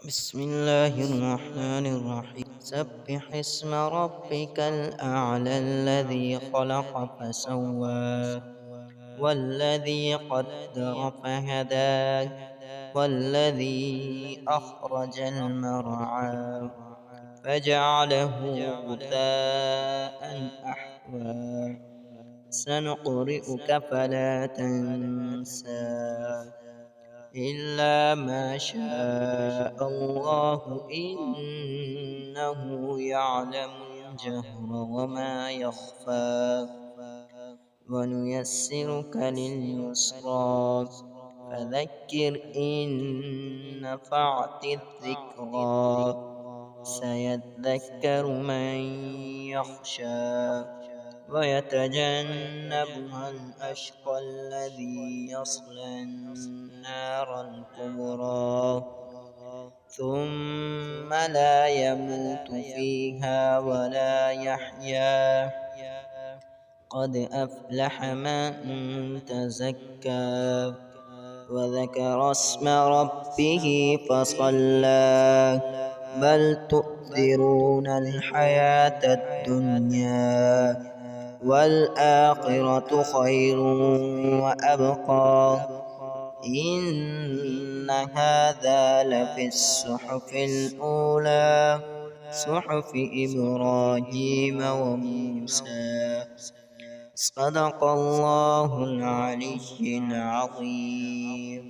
بسم الله الرحمن الرحيم. سبح اسم ربك الأعلى الذي خلق فسوى والذي قدر فهدى والذي أخرج المرعى فجعله غثاء أحوى سنقرئك فلا تنسى إلا ما شاء الله إنه يعلم الجهر وما يخفى ونيسرك لليسرى فذكر إن نفعت الذكرى سيذكر من يخشى ويتجنبها الأشقى الذي يصلى النار الكبرى ثم لا يموت فيها ولا يحيا قد أفلح من تزكى وذكر اسم ربه فصلى بل تؤثرون الحياة الدنيا والآخرة خير وأبقى إن هذا لفي الصحف الأولى صحف إبراهيم وموسى صدق الله العلي العظيم.